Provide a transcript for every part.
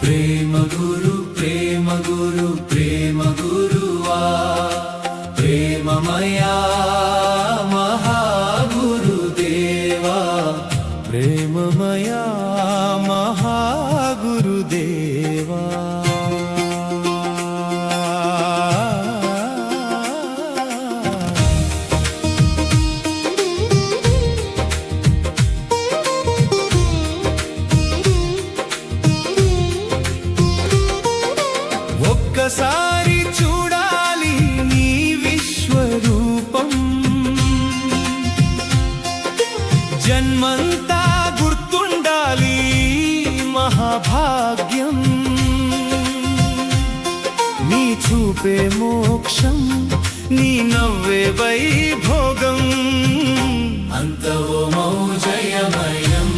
ప్రేమ గురు ప్రేమ గురు ప్రేమ గురువా ప్రేమమయా మహాగురుదేవా ప్రేమమయా మహాగురుదేవా ఒక్కసారి చూడాలి నీ విశ్వరూపం జన్మంతా గుర్తుండాలి మహాభాగ్యం నీ చూపే మోక్షం నీ నవ్వే వైభోగం అంతో మౌజయమయం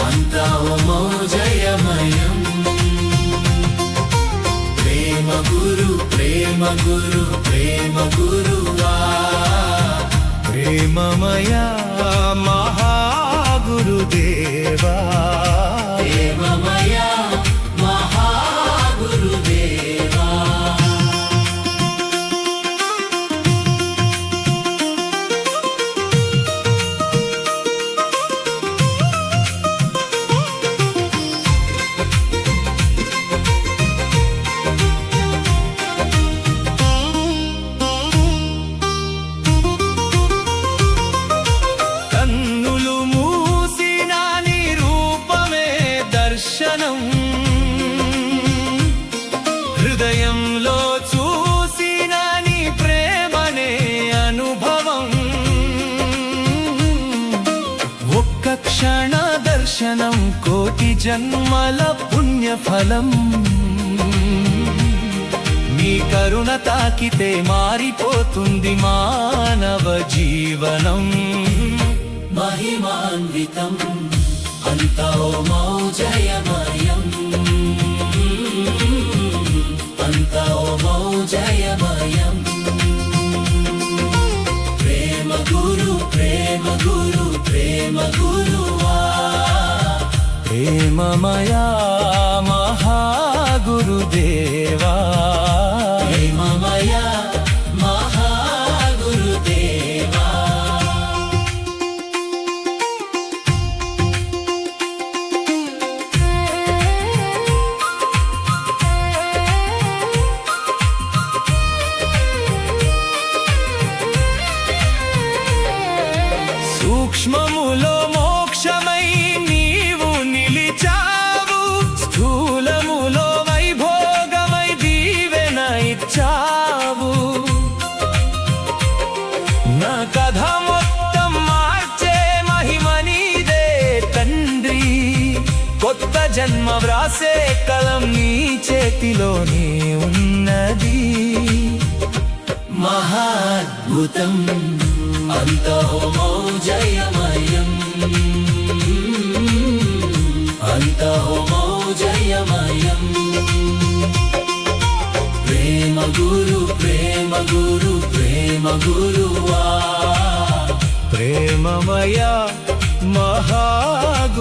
అంతో మౌజయమయం ప్రేమ గురు ప్రేమ గురు ప్రేమ గురువా ప్రేమమయా మహాగురుదేవా ప్రేమమయా మహాగురుదేవా హృదయంలో చూసిన నీ ప్రేమనే అనుభవం ఒక్క క్షణ దర్శనం కోటి జన్మల పుణ్యఫలం నీ కరుణ తాకితే మారిపోతుంది మానవ జీవనం మహిమాన్వితం అంతో మౌజయమయం అంతో మౌజయమయం ప్రేమ గురు ప్రేమ గురు ప్రేమ గురువా ప్రేమమయా మహాగురుదేవా ప్రేమమయా మహాగురుదేవా సూక్ష్మములో మోక్షమై నీవు నిలిచావు స్థూలములో వైభోగమై దీవెన ఇచ్చావు నా కథ మొత్తం మార్చే మహిమ నీదే తండ్రి కొత్త జన్మ వ్రాసే కలం నీ చేతిలోనే ఉన్నది మహాద్భుతం అంతో మౌజయమయం అంతో మౌజయమయం ప్రేమ గురు ప్రేమ గురు ప్రేమ గురువా ప్రేమమయా మహాగురుదేవా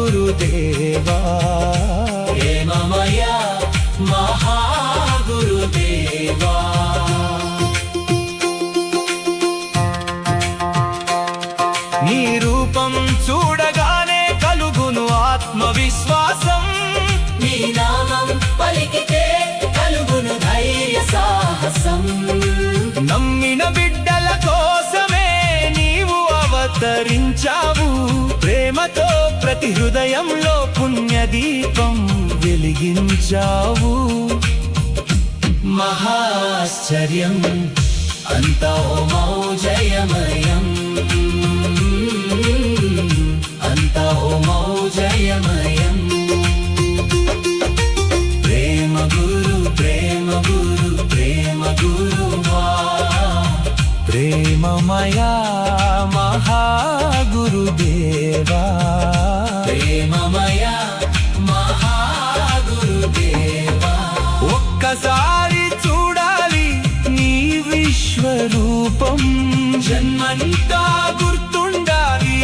ప్రేమమయా మహాగురుదేవా నీ రూపం చూడగానే కలుగును ఆత్మవిశ్వాసం నీ నామం పలికితే కలుగును ధైర్య సాహసం నమ్మిన బిడ్డల కోసమే నీవు అవతరించావు ప్రేమతో ప్రతి హృదయంలో పుణ్యదీపం వెలిగించావు మహాశ్చర్యం అంతో మౌజయమయం అంతో మౌజయమయం ప్రేమ గురు ప్రేమ గురు ప్రేమ గురువా ప్రేమమయా మహాగురుదేవా ప్రేమమయా మహాగురుదేవా ఒక్కసారి చూడాలి నీ విశ్వరూపం జన్మంతా గుర్తుండాలి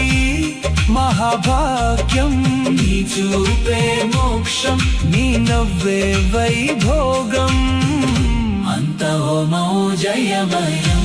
మహాభాగ్యం నీ చూపే మోక్షం నీ నవ్వే వైభోగం అంత హోమో జయమయం